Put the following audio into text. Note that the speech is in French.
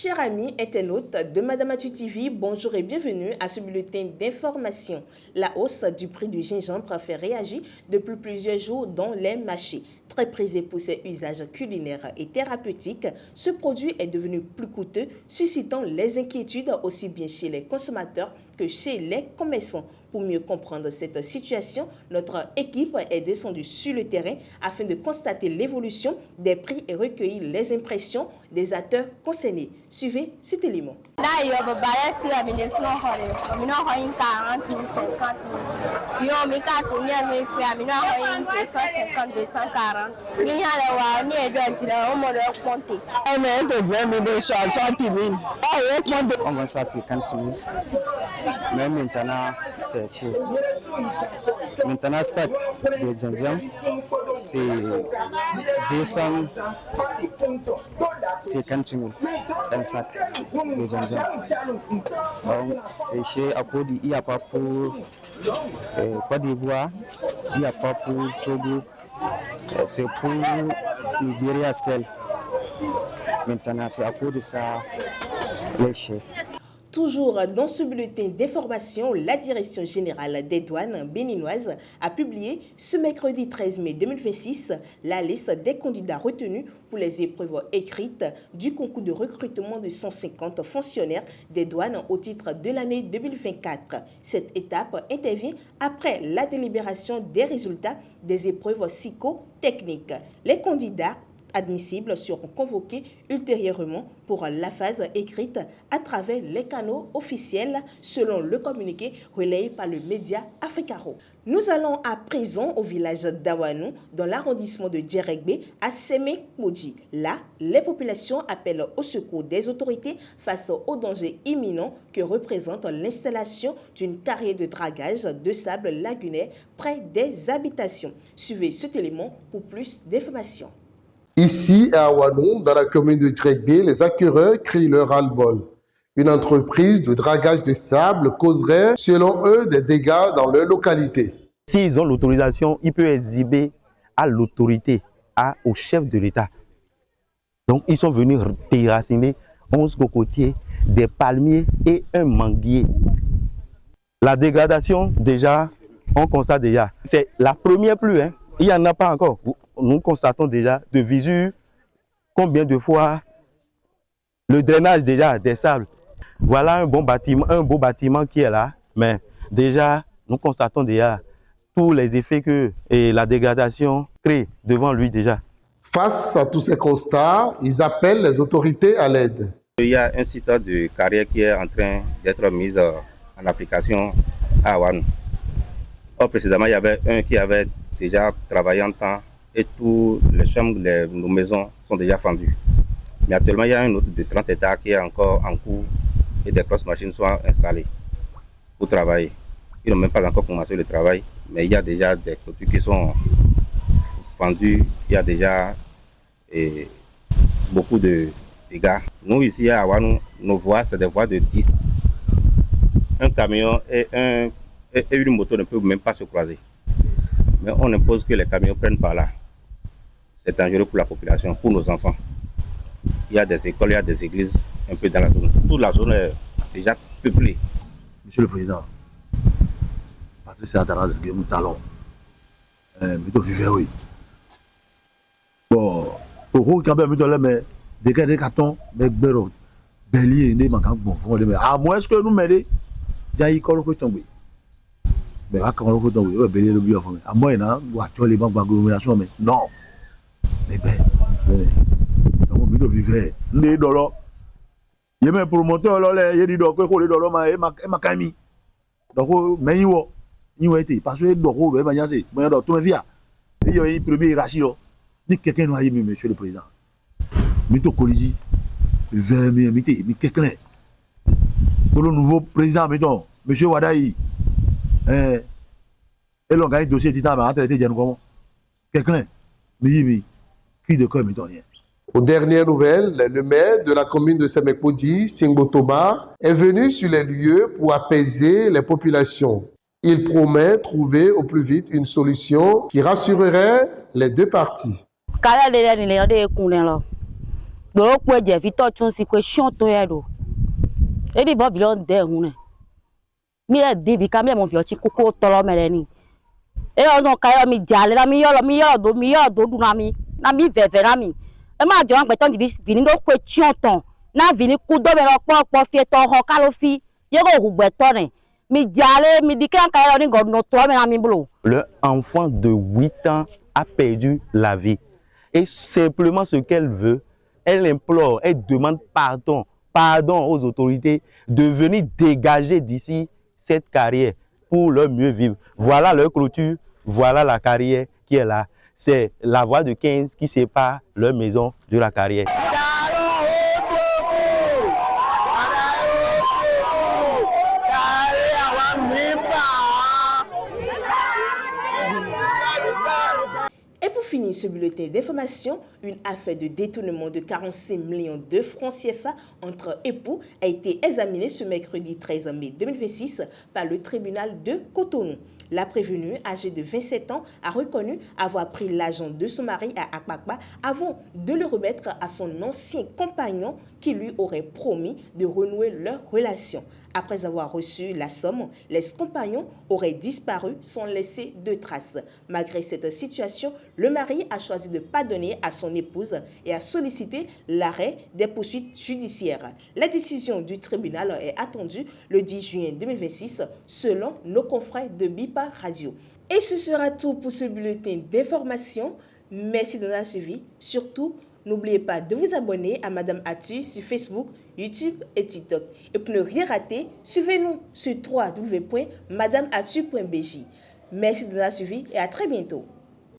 Chers amis internautes de Madamatou TV, bonjour et bienvenue à ce bulletin d'information. La hausse du prix du gingembre fait réagir depuis plusieurs jours dans les marchés. Très prisé pour ses usages culinaires et thérapeutiques, ce produit est devenu plus coûteux, suscitant les inquiétudes aussi bien chez les consommateurs que chez les commerçants. Pour mieux comprendre cette situation, notre équipe est descendue sur le terrain afin de constater l'évolution des prix et recueillir les impressions des acteurs concernés. Suivez cet élément. On va ça 50 000. Mais maintenant, c'est cher. Maintenant, sac de gingembre, c'est 250 000. Un sac de gingembre. Donc, c'est cher à cause il n'y a pas pour Côte d'Ivoire, il n'y a pas pour Togo, c'est pour Nigeria seul. Maintenant, c'est à cause de ça, les chers. Toujours dans ce bulletin d'information, la Direction générale des douanes béninoises a publié ce mercredi 13 mai 2026 la liste des candidats retenus pour les épreuves écrites du concours de recrutement de 150 fonctionnaires des douanes au titre de l'année 2024. Cette étape intervient après la délibération des résultats des épreuves psychotechniques. Les candidats admissibles seront convoqués ultérieurement pour la phase écrite à travers les canaux officiels selon le communiqué relayé par le média Africaro. Nous allons à présent au village d'Awanou dans l'arrondissement de Djeregbe à Sémé-Moudji. Là, les populations appellent au secours des autorités face au danger imminent que représente l'installation d'une carrière de dragage de sable lagunaire près des habitations. Suivez cet élément pour plus d'informations. Ici, à Awanou, dans la commune de Djeregbe, les acquéreurs crient leur ras-le-bol. Une entreprise de dragage de sable causerait, selon eux, des dégâts dans leur localité. S'ils ont l'autorisation, ils peuvent exhiber à l'autorité, au chef de l'État. Donc, ils sont venus déraciner 11 cocotiers, des palmiers et un manguier. La dégradation, déjà, on constate déjà. C'est la première pluie, hein. Il n'y en a pas encore. Nous constatons déjà de visu combien de fois le drainage déjà des sables. Voilà un beau bâtiment qui est là, mais déjà nous constatons déjà tous les effets que la dégradation crée devant lui déjà. Face à tous ces constats, ils appellent les autorités à l'aide. Il y a un site de carrière qui est en train d'être mis en application à Awanou. Or, précédemment, il y avait un qui avait déjà travaillé en temps et toutes les chambres, nos maisons sont déjà fendues. Mais actuellement, il y a un autre de 30 hectares qui est encore en cours et des grosses machines sont installées pour travailler. Ils n'ont même pas encore commencé le travail, mais il y a déjà des clôtures qui sont fendues, il y a déjà beaucoup de dégâts. Nous, ici à Awanou, nos voies, c'est des voies de 10. Un camion et une moto ne peuvent même pas se croiser. Mais on impose que les camions prennent par là. C'est dangereux pour la population, pour nos enfants. Il y a des écoles, il y a des églises un peu dans la zone. Toute la zone est déjà peuplée. Monsieur le Président, Patrice Adara de Guémou Talon, Mito Vivéoui. Bon, pour quand même, mais des cartons, mais bélier, des manquants, bon, à moins que nous m'aider, j'ai eu que tomber. Mais quand on a dit bélier le bio, à moi, il les banques d'agglomération, mais non. Mais donc, on vivait, les dollars. Il y a même pour monter, il y a des dollars, ma camille. Donc, mais il y a été, parce que les dollars, il y a tout le via. Il y a eu premier ratio. Ni quelqu'un n'a eu, monsieur le Président. Mito Koliji, mais quelqu'un. Pour le nouveau président, mettons, monsieur Wadaï. Et l'on gagne le dossier titan, mais en traité de comment quelqu'un, mais cri de cœur, mais rien. Aux dernières nouvelles, le maire de la commune de Sémé-Moudji, Singbo Thomas, est venu sur les lieux pour apaiser les populations. Il promet trouver au plus vite une solution qui rassurerait les deux parties. do ko je vi to tun si question to ya do e di bo bi lon de hun ne mi e di bi ka mi mo vi o chi koko to lo mere ni e o no ka yo mi jale na mi yo do du na mi veve na mi e ma jo an pe ton di vi ni do question ton na vi ni ku do me ro po fi to ho ka lo fi ye go hu gbe to ne mi jale mi di kan ka yo ni go no to me na mi blo. Le enfant de 8 ans a perdu la vie. Et simplement ce qu'elle veut, elle implore, elle demande pardon aux autorités de venir dégager d'ici cette carrière pour leur mieux vivre. Voilà leur clôture, voilà la carrière qui est là. C'est la voie de 15 qui sépare leur maison de la carrière. Et pour finir ce bulletin d'information, une affaire de détournement de 45 millions de francs CFA entre époux a été examinée ce mercredi 13 mai 2026 par le tribunal de Cotonou. La prévenue, âgée de 27 ans, a reconnu avoir pris l'argent de son mari à Akpakpa avant de le remettre à son ancien compagnon qui lui aurait promis de renouer leur relation. Après avoir reçu la somme, l'ex-compagnon aurait disparu sans laisser de traces. Malgré cette situation, le mari a choisi de pardonner à son épouse et a sollicité l'arrêt des poursuites judiciaires. La décision du tribunal est attendue le 10 juin 2026 selon nos confrères de BIPA Radio. Et ce sera tout pour ce bulletin d'information. Merci de nous avoir suivis. Surtout, n'oubliez pas de vous abonner à Madame Atu sur Facebook, YouTube et TikTok. Et pour ne rien rater, suivez-nous sur www.madameatu.bj. Merci de nous avoir suivis et à très bientôt.